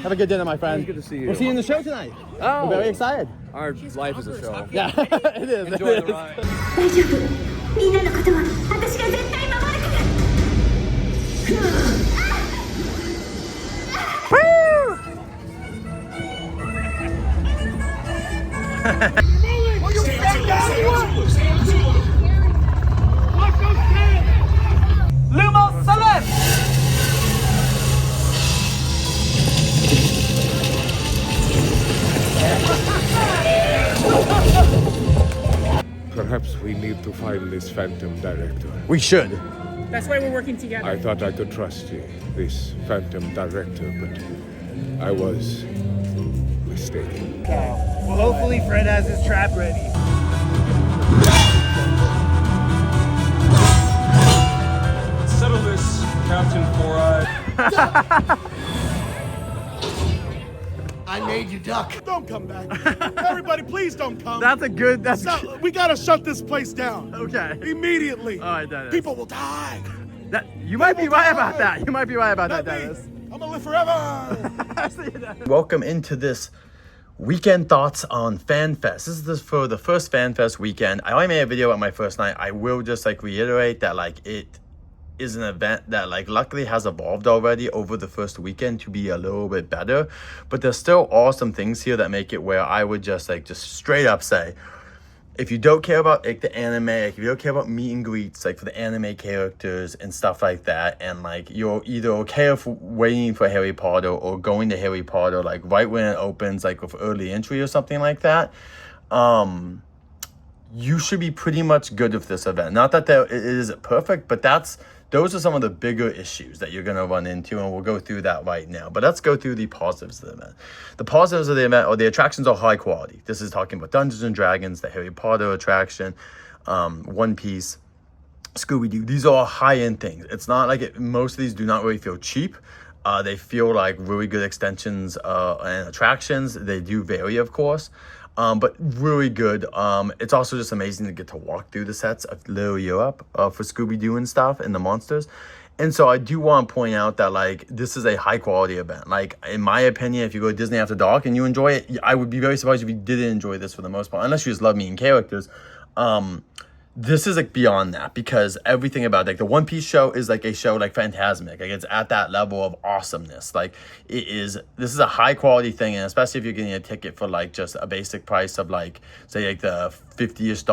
Have a good dinner, my friend. Good to see you. We'll see you in the show tonight. Oh, We're very excited. Our life is a show. Yeah, it is. Enjoy it the is. ride. 大丈夫。みんなのことは私が絶対守るから。Lumos Salem! Perhaps we need to find this Phantom Director. We should. That's why we're working together. I thought I could trust you, this Phantom Director, but I was mistaken. Well, hopefully Fred has his trap ready. Settle this, Captain Four-Eye. I made you duck. Don't come back. Everybody, please don't come. That's a good. That's So, we gotta shut this place down. okay. Immediately. All right, Dennis. People will die. You might be right about that. You might be right about Not that, me. Dennis. I'm gonna live forever. Welcome into this weekend thoughts on FanFest. This is for the first FanFest weekend. I only made a video on my first night. I will just reiterate that it is an event that luckily has evolved already over the first weekend to be a little bit better, but there's still awesome things here that make it where I would just straight up say, if you don't care about the anime, if you don't care about meet and greets for the anime characters and stuff like that, and you're either okay with waiting for Harry Potter or going to Harry Potter right when it opens with early entry or something like that, you should be pretty much good with this event. Not that it isn't perfect, but those are some of the bigger issues that you're going to run into, and we'll go through that right now. But let's go through the positives of the event. The positives of the event are the attractions are high quality. This is talking about Dungeons & Dragons, the Harry Potter attraction, One Piece, Scooby-Doo. These are all high-end things. It's not most of these do not really feel cheap. They feel like really good extensions and attractions. They do vary, of course. But really good. It's also just amazing to get to walk through the sets of Little Europe for Scooby-Doo and stuff and the monsters. And so I do want to point out that this is a high quality event. In my opinion, if you go to Disney After Dark and you enjoy it, I would be very surprised if you didn't enjoy this for the most part, unless you just love meeting characters. This is beyond that, because everything about the One Piece show is a show Fantasmic. It's at that level of awesomeness. This is a high quality thing, and especially if you're getting a ticket for just a basic price of say the $50-ish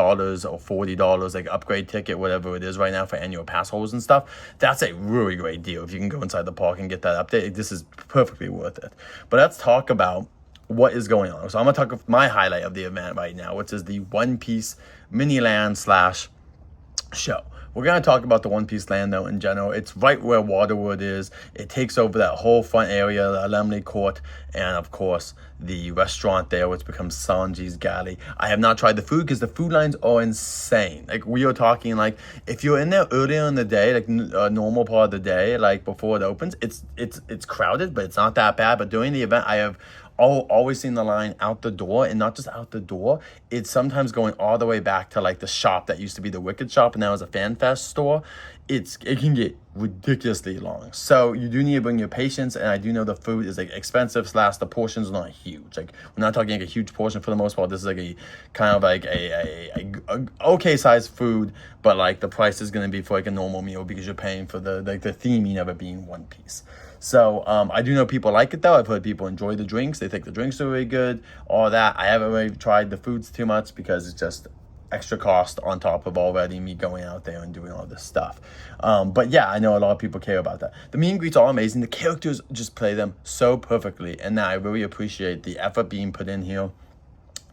or $40 upgrade ticket, whatever it is right now for annual pass holders and stuff. That's a really great deal. If you can go inside the park and get that update, this is perfectly worth it. But let's talk about what is going on. So I'm going to talk about my highlight of the event right now, which is the One Piece mini-land / show. We're going to talk about the One Piece land, though, in general. It's right where Waterwood is. It takes over that whole front area, the Lemley Court, and, of course, the restaurant there, which becomes Sanji's Galley. I have not tried the food because the food lines are insane. We are talking, if you're in there earlier in the day, a normal part of the day, before it opens, it's crowded, but it's not that bad. But during the event, I have always seen the line out the door, and not just out the door, it's sometimes going all the way back to the shop that used to be the Wicked shop and now is a FanFest store. It can get ridiculously long, so you do need to bring your patience. And I do know the food is expensive / the portions are not huge. We're not talking a huge portion for the most part. This is a kind of a okay sized food, but the price is going to be for a normal meal because you're paying for the theming of it being One Piece. So I do know people like it, though. I've heard people enjoy the drinks. They think the drinks are really good, all that. I haven't really tried the foods too much because it's just extra cost on top of already me going out there and doing all this stuff. But yeah, I know a lot of people care about that. The meet and greets are amazing. The characters just play them so perfectly, and I really appreciate the effort being put in here,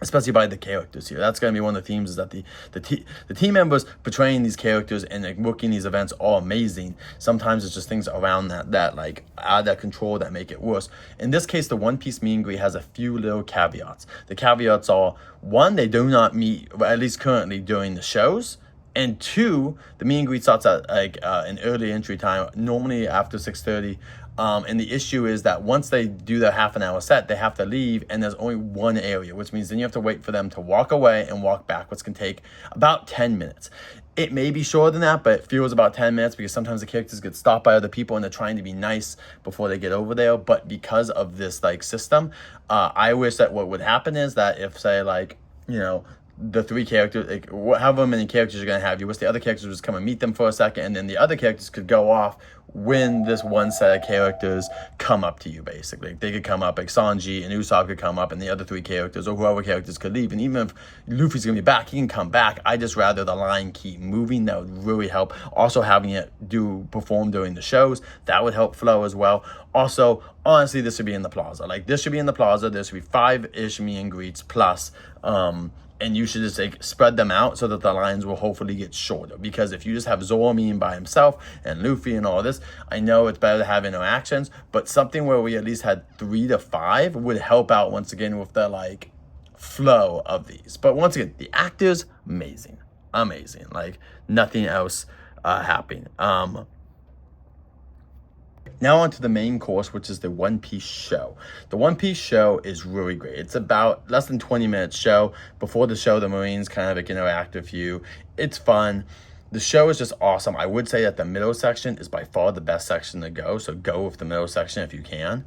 especially by the characters here. That's going to be one of the themes, is that the team members portraying these characters and working these events are amazing. Sometimes it's just things around that out of that control that make it worse. In this case, the One Piece meet and greet has a few little caveats. The caveats are, one, they do not meet, at least currently, during the shows. And two, the meet and greet starts at an early entry time, normally after 6:30. And the issue is that once they do their half an hour set, they have to leave, and there's only one area, which means then you have to wait for them to walk away and walk back, which can take about 10 minutes. It may be shorter than that, but it feels about 10 minutes because sometimes the characters get stopped by other people and they're trying to be nice before they get over there. But because of this like system, I wish that what would happen is that if, say, like, you know, the three characters, like however many characters you're going to have, you wish the other characters would just come and meet them for a second, and then the other characters could go off when this one set of characters come up to you, basically. They could come up, like Sanji and Usopp could come up, and the other three characters, or whoever characters, could leave. And even if Luffy's going to be back, he can come back. I just rather the line keep moving. That would really help. Also, having it perform during the shows, that would help flow as well. Also, honestly, this should be in the plaza. Like, this should be in the plaza. There should be 5-ish meet and greets plus, and you should just like spread them out so that the lines will hopefully get shorter. Because if you just have Zoro meeting by himself and Luffy and all this, I know it's better to have interactions, but something where we at least had 3 to 5 would help out once again with the like flow of these. But once again, the actors, amazing, like nothing else happening. Now on to the main course, which is the One Piece show. The One Piece show is really great. It's about less than 20-minute show. Before the show, the Marines kind of like interact with you. It's fun. The show is just awesome. I would say that the middle section is by far the best section to go. So go with the middle section if you can.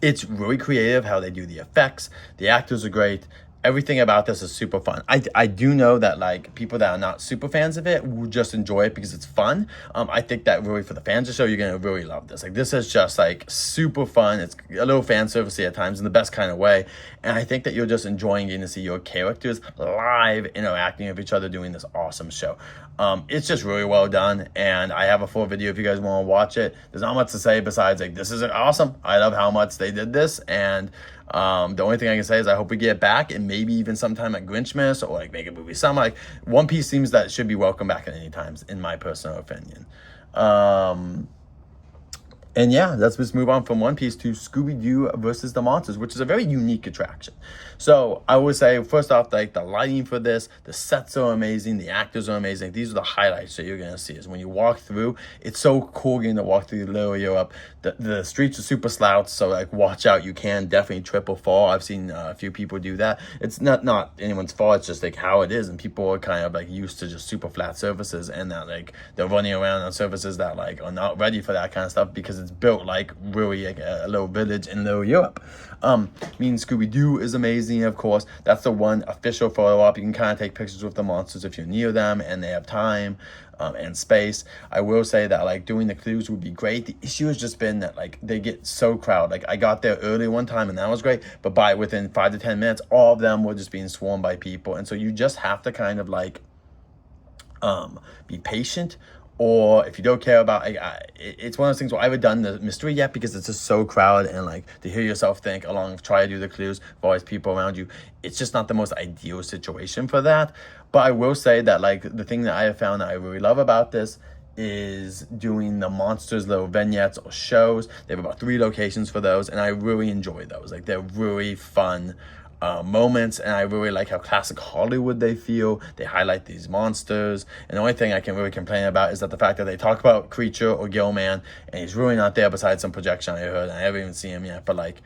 It's really creative how they do the effects. The actors are great. Everything about this is super fun. I do know that like people that are not super fans of it will just enjoy it because it's fun. I think that really for the fans of the show, you're going to really love this. Like, this is just like super fun. It's a little fan servicey at times in the best kind of way. And I think that you're just enjoying getting to see your characters live interacting with each other doing this awesome show. It's just really well done. And I have a full video if you guys want to watch it. There's not much to say besides like, this is awesome. I love how much they did this. And the only thing I can say is I hope we get back, and maybe even sometime at Grinchmas or like make a movie. Something like One Piece seems that it should be welcome back at any times, in my personal opinion. And yeah, let's just move on from One Piece to Scooby-Doo versus the Monsters, which is a very unique attraction. So I would say, first off, like the lighting for this, the sets are amazing, the actors are amazing. These are the highlights that you're going to see. Is when you walk through, it's so cool getting to walk through Little Europe. The streets are super slouched, so like watch out. You can definitely trip or fall. I've seen a few people do that. It's not anyone's fault. It's just like how it is, and people are kind of like used to just super flat surfaces, and that like they're running around on surfaces that like are not ready for that kind of stuff because it's built like really like a little village in Little Europe. Scooby-Doo is amazing, of course. That's the one official photo op. You can kind of take pictures with the monsters if you're near them and they have time and space. I will say that like doing the clues would be great. The issue has just been that like they get so crowded. Like I got there early one time and that was great, but within 5 to 10 minutes, all of them were just being swarmed by people. And so you just have to kind of like be patient. Or if you don't care about, it's one of those things where I haven't done the mystery yet because it's just so crowded, and like to hear yourself think along, try to do the clues with all these people around you, it's just not the most ideal situation for that. But I will say that like the thing that I have found that I really love about this is doing the monsters little vignettes or shows. They have about 3 locations for those, and I really enjoy those. Like they're really fun moments, and I really like how classic Hollywood they feel. They highlight these monsters, and the only thing I can really complain about is that the fact that they talk about Creature or Gillman, and he's really not there besides some projection I heard, and I haven't even seen him yet. But like,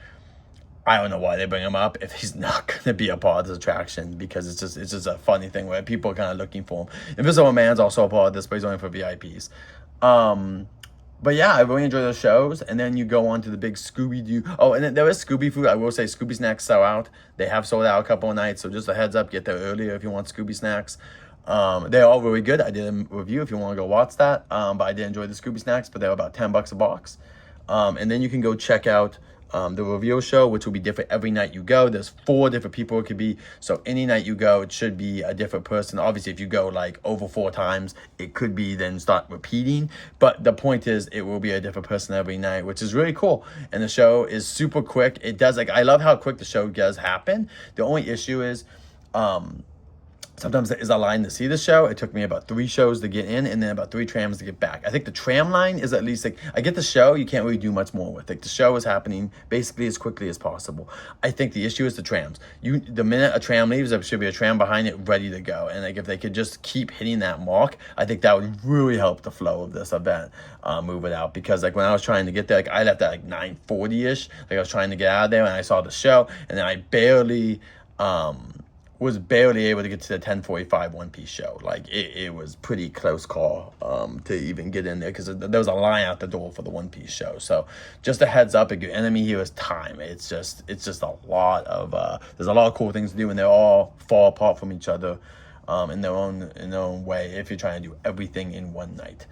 I don't know why they bring him up if he's not going to be a part of this attraction, because it's just a funny thing where people are kind of looking for him. Invisible Man's also a part of this, but he's only for VIPs. But yeah, I really enjoy those shows. And then you go on to the big Scooby-Doo. Oh, and then there is Scooby food. I will say Scooby snacks sell out. They have sold out a couple of nights. So just a heads up, get there earlier if you want Scooby snacks. They're all really good. I did a review if you want to go watch that. But I did enjoy the Scooby snacks, but they're about $10 a box. And then you can go check out the reveal show, which will be different every night you go. There's 4 different people it could be, so any night you go, it should be a different person. Obviously, if you go like over 4 times, it could be then start repeating, but the point is it will be a different person every night, which is really cool. And the show is super quick. It does, like, I love how quick the show does happen. The only issue is sometimes there is a line to see the show. It took me about 3 shows to get in, and then about 3 trams to get back. I think the tram line is at least like, I get the show, you can't really do much more with it. The show is happening basically as quickly as possible. I think the issue is the trams. The minute a tram leaves, there should be a tram behind it ready to go. And like if they could just keep hitting that mark, I think that would really help the flow of this event, move it out. Because like when I was trying to get there, like I left at like 9:40ish. Like I was trying to get out of there, and I saw the show, and then I barely was barely able to get to the 10:45 One Piece show. Like it was pretty close call to even get in there because there was a line out the door for the One Piece show. So just a heads up, if your enemy here is time, it's just a lot of there's a lot of cool things to do, and they all fall apart from each other in their own way if you're trying to do everything in one night.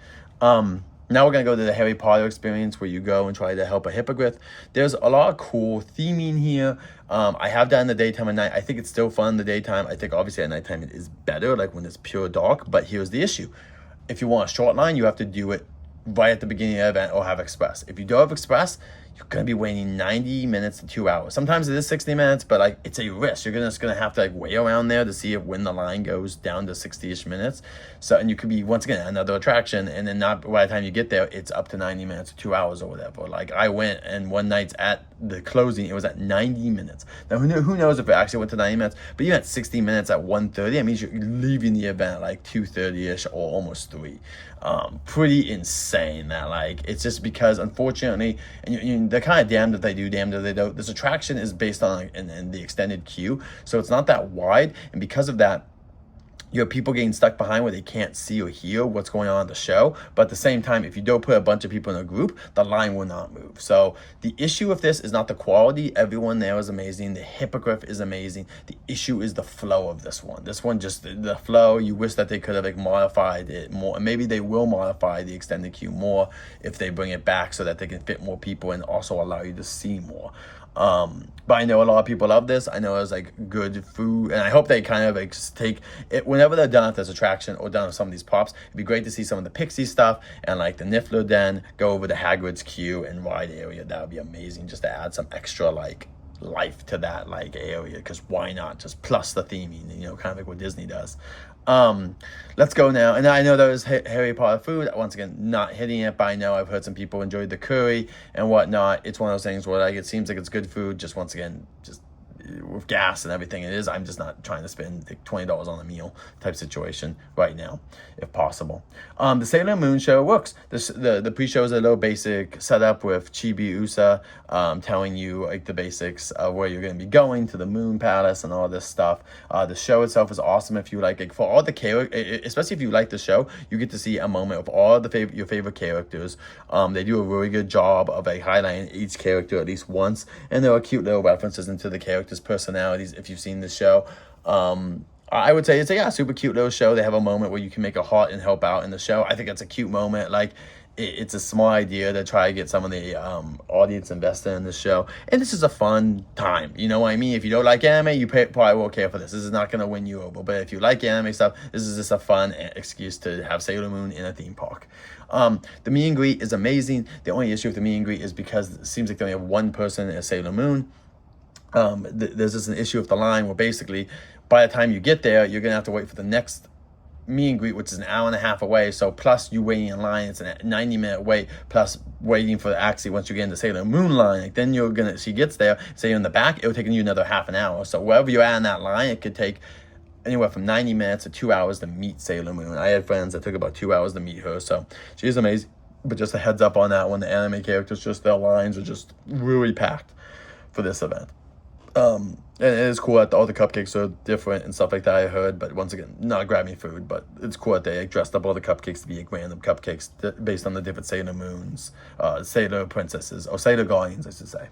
Now we're going to go to the Harry Potter experience where you go and try to help a hippogriff. There's a lot of cool theming here. I have that in the daytime and night. I think it's still fun in the daytime. I think obviously at nighttime it is better, like when it's pure dark. But here's the issue. If you want a short line, you have to do it right at the beginning of the event or have express. If you don't have express, you're going to be waiting 90 minutes to 2 hours. Sometimes it is 60 minutes, but like it's a risk. You're just going to have to like wait around there to see if when the line goes down to 60-ish minutes. So, and you could be, once again, another attraction, and then not by the time you get there, it's up to 90 minutes or 2 hours or whatever. Like I went, and one night's at the closing, it was at 90 minutes. Now, who knows if it actually went to 90 minutes, but even at 60 minutes at 1:30, that means you're leaving the event at like 2:30-ish or almost 3. Pretty insane that, like, it's just because, unfortunately, and they're kind of damned if they do, damned if they don't. This attraction is based on in the extended queue, so it's not that wide, and because of that, you have people getting stuck behind where they can't see or hear what's going on at the show. But at the same time, if you don't put a bunch of people in a group, the line will not move. So the issue with this is not the quality. Everyone there is amazing. The hippogriff is amazing. The issue is the flow of this one. This one, just the flow, you wish that they could have like modified it more. And maybe they will modify the extended queue more if they bring it back so that they can fit more people and also allow you to see more. But I know a lot of people love this. I know it's like good food, and I hope they kind of like take it whenever they're done at this attraction or done with some of these props. It'd be great to see some of the Pixie stuff and like the Niffler Den go over the Hagrid's queue and ride area. That would be amazing, just to add some extra like life to that like area, because why not? Just plus the theming, you know, kind of like what Disney does. Let's go now. And I know there was Harry Potter food. Once again, not hitting it, but I know I've heard some people enjoyed the curry and whatnot. It's one of those things where like it seems like it's good food. Just once again, just with gas and everything it is, I'm just not trying to spend like $20 on a meal type situation right now, if possible. The Sailor Moon show works. The pre-show is a little basic setup with Chibi Usa telling you like the basics of where you're going to be going to the Moon Palace and all this stuff. The show itself is awesome if you like for all the characters, especially if you like the show, you get to see a moment of all your favorite characters. They do a really good job of like highlighting each character at least once, and there are cute little references into the characters' personalities if you've seen the show. I would say it's a super cute little show. They have a moment where you can make a heart and help out in the show. I think it's a cute moment. Like it's a small idea to try to get some of the audience invested in the show, and this is a fun time. You know what I mean? If you don't like anime, you probably won't care for this. This is not going to win you over. But if you like anime stuff, this is just a fun excuse to have Sailor Moon in a theme park. The meet and greet is amazing. The only issue with the meet and greet is because it seems like they only have one person as Sailor Moon. There's just an issue with the line where basically by the time you get there, you're gonna have to wait for the next meet and greet, which is an hour and a half away. So plus you waiting in line, it's a 90-minute wait, plus waiting for actually once you get into Sailor Moon line, like then she gets there, say you're in the back, it'll take you another half an hour. So wherever you're at in that line, it could take anywhere from 90 minutes to 2 hours to meet Sailor Moon. I had friends that took about 2 hours to meet her, so she's amazing. But just a heads up on that one, the anime characters, just their lines are just really packed for this event. And it is cool that all the cupcakes are different and stuff like that, I heard. But once again, not grabbing food, but it's cool that they dressed up all the cupcakes to be random cupcakes based on the different Sailor Moons, Sailor Princesses, or Sailor Guardians, I should say.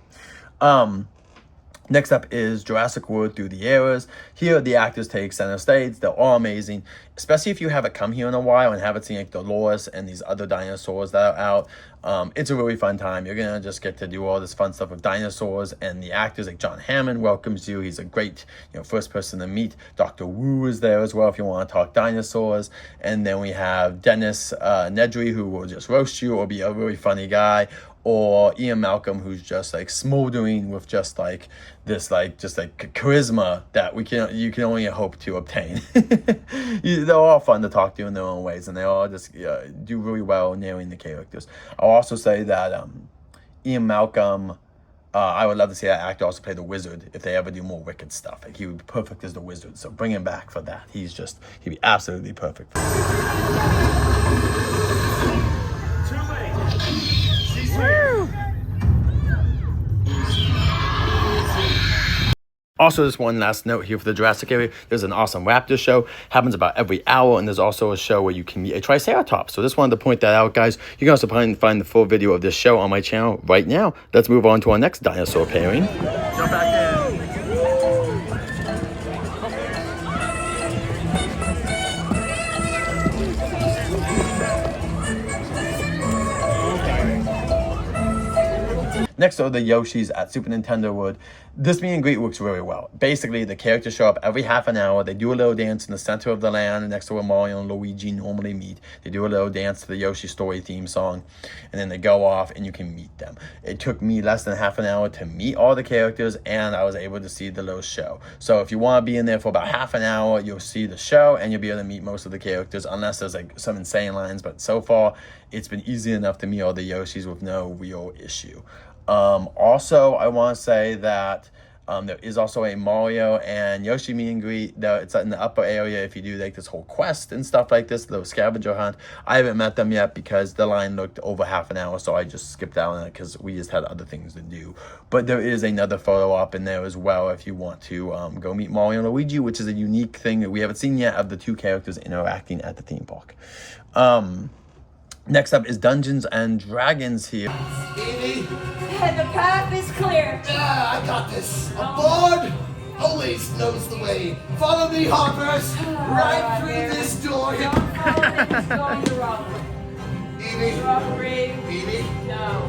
Next up is Jurassic World Through the Eras. Here, the actors take center stage. They're all amazing, especially if you haven't come here in a while and haven't seen like Dolores and these other dinosaurs that are out. It's a really fun time. You're going to just get to do all this fun stuff with dinosaurs, and the actors like John Hammond welcomes you. He's a great, first person to meet. Dr. Wu is there as well if you want to talk dinosaurs. And then we have Dennis Nedry, who will just roast you or be a really funny guy. Or Ian Malcolm, who's just like smoldering with just like this just charisma that you can only hope to obtain. They're all fun to talk to in their own ways, and they all just do really well nailing the characters. I'll also say that Ian Malcolm, I would love to see that actor also play the Wizard if they ever do more Wicked stuff. Like he would be perfect as the Wizard, so bring him back for that. He'd be absolutely perfect. Also, just one last note here for the Jurassic area. There's an awesome raptor show. Happens about every hour, and there's also a show where you can meet a Triceratops. So just wanted to point that out, guys. You can also find the full video of this show on my channel right now. Let's move on to our next dinosaur pairing. Jump back in. Next are the Yoshis at Super Nintendo World. This meet and greet works really well. Basically, the characters show up every half an hour. They do a little dance in the center of the land next to where Mario and Luigi normally meet. They do a little dance to the Yoshi Story theme song, and then they go off and you can meet them. It took me less than half an hour to meet all the characters, and I was able to see the little show. So if you want to be in there for about half an hour, you'll see the show, and you'll be able to meet most of the characters, unless there's like some insane lines. But so far, it's been easy enough to meet all the Yoshis with no real issue. Also, I want to say that there is also a Mario and Yoshi meet and greet. It's in the upper area if you do like this whole quest and stuff like this, the scavenger hunt. I haven't met them yet because the line looked over half an hour, so I just skipped out on it because we just had other things to do. But there is another photo op in there as well if you want to go meet Mario and Luigi, which is a unique thing that we haven't seen yet of the two characters interacting at the theme park. Next up is Dungeons and Dragons here. Evie, The path is clear. I got this. A board always knows the way. Follow me, Hoppers. Right through this door. Don't follow this going the wrong way. Evie, Evie, No.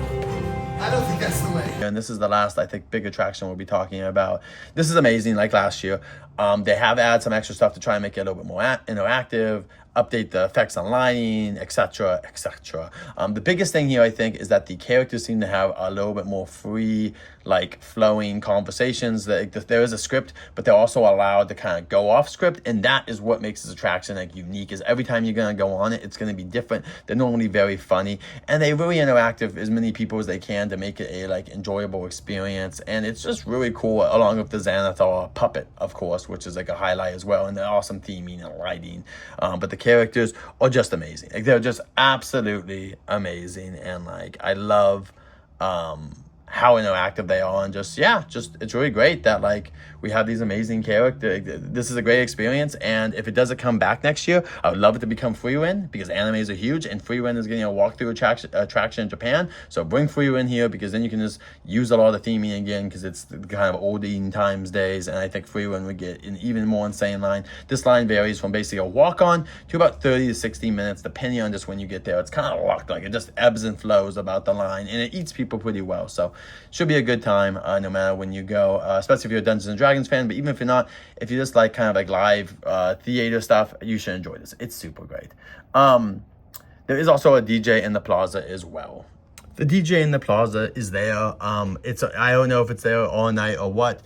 I don't think that's the way. And this is the last, I think, big attraction we'll be talking about. This is amazing, like last year. They have added some extra stuff to try and make it a little bit more interactive, update the effects on lighting, etc., etc. The biggest thing here, I think, is that the characters seem to have a little bit more free, like flowing conversations. There is a script, but they're also allowed to kind of go off script, and that is what makes this attraction like unique. Is every time you're gonna go on it, it's gonna be different. They're normally very funny, and they really interact with as many people as they can to make it a like enjoyable experience. And it's just really cool, along with the Xanathar puppet, of course, which is like a highlight as well, and the awesome theming and lighting. But the characters are just amazing. Like they're just absolutely amazing, and like I love how interactive they are, and just it's really great that like we have these amazing characters. This is a great experience, and if it doesn't come back next year, I would love it to become Freewind, because animes are huge, and Freewind is getting a walkthrough attraction in Japan. So bring Freewind here, because then you can just use a lot of the theming again, because it's kind of olden times days, and I think Freewind would get an even more insane line. This line varies from basically a walk-on to about 30 to 60 minutes, depending on just when you get there. It's kind of locked, like it just ebbs and flows about the line, and it eats people pretty well. So should be a good time no matter when you go, especially if you're a Dungeons and Dragons fan. But even if you're not, if you just like kind of like live theater stuff, you should enjoy this. It's super great. There is also a DJ in the plaza as well. The DJ in the plaza is there. I don't know if it's there all night or what.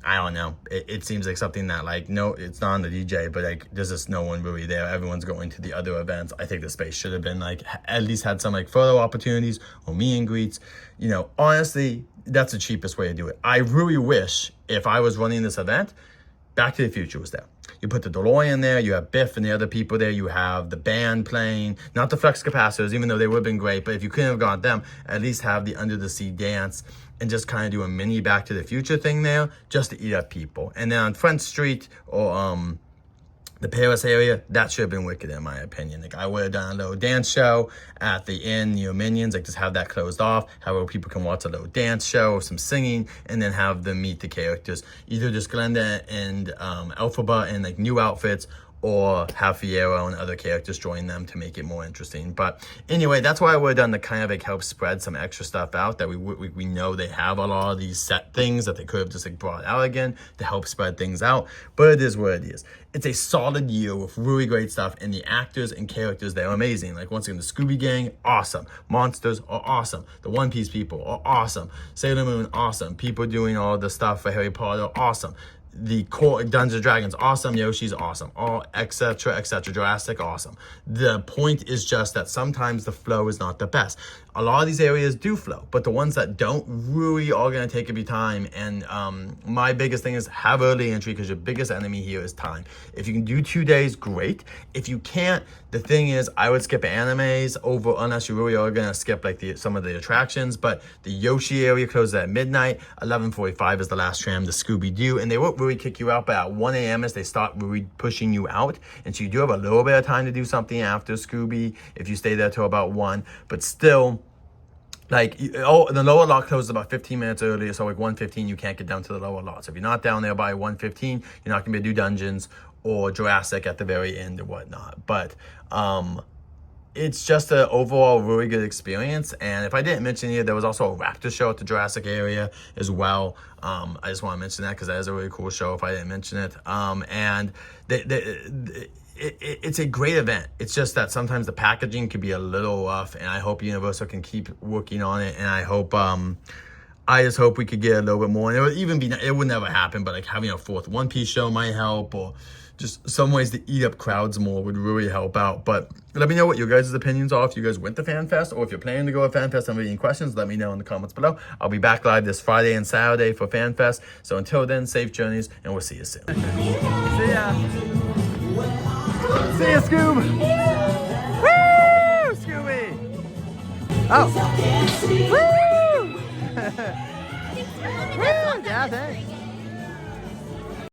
I don't know. It seems like something that like, no, it's not on the DJ, but like there's just no one really there. Everyone's going to the other events. I think the space should have been like, at least had some like photo opportunities or meet and greets. You know, honestly, that's the cheapest way to do it. I really wish if I was running this event, Back to the Future was there. You put the DeLorean there, you have Biff and the other people there, you have the band playing, not the Flux Capacitors, even though they would have been great, but if you couldn't have got them, at least have the Under the Sea dance and just kind of do a mini Back to the Future thing there, just to eat up people. And then on Front Street or the Paris area, that should have been wicked in my opinion. Like I would have done a little dance show at the inn near Minions, like just have that closed off, have where people can watch a little dance show or some singing, and then have them meet the characters. Either just Glenda and Elphaba in like new outfits, or have Fiero and other characters join them to make it more interesting. But anyway, that's why I would have done to kind of like help spread some extra stuff out, that we know they have a lot of these set things that they could have just like brought out again to help spread things out. But it is what it is. It's a solid year with really great stuff, and the actors and characters, they're amazing. Like once again, the Scooby Gang, awesome. Monsters are awesome. The One Piece people are awesome. Sailor Moon, awesome. People doing all the stuff for Harry Potter, awesome. The core Dungeons and Dragons, awesome. Yoshi's awesome. All etc. etc. Jurassic, awesome. The point is just that sometimes the flow is not the best. A lot of these areas do flow, but the ones that don't really are going to take a bit time. And my biggest thing is have early entry, because your biggest enemy here is time. If you can do 2 days, great. If you can't, the thing is, I would skip animes over, unless you really are going to skip like some of the attractions. But the Yoshi area closes at midnight. 11:45 is the last tram to Scooby-Doo, and they won't really kick you out, but at 1 a.m. is they start really pushing you out, and so you do have a little bit of time to do something after Scooby if you stay there till about 1. But still, like, the lower lot closes about 15 minutes earlier, so like 1:15 you can't get down to the lower lot. So if you're not down there by 1:15, you're not gonna be able to do Dungeons or Jurassic at the very end or whatnot. But it's just an overall really good experience. And if I didn't mention it, there was also a raptor show at the Jurassic area as well. I just want to mention that because that is a really cool show if I didn't mention it. And it's a great event. It's just that sometimes the packaging could be a little rough, and I hope Universal can keep working on it. And I hope, I just hope we could get a little bit more. And it would even be, it would never happen, but like having a 4th One Piece show might help, or just some ways to eat up crowds more would really help out. But let me know what your guys' opinions are if you guys went to FanFest, or if you're planning to go to FanFest and have any questions, let me know in the comments below. I'll be back live this Friday and Saturday for FanFest. So until then, safe journeys, and we'll see you soon. See ya. See ya, Scoob! Woo! Scooby! Oh! Woo! Woo! Yeah, thanks.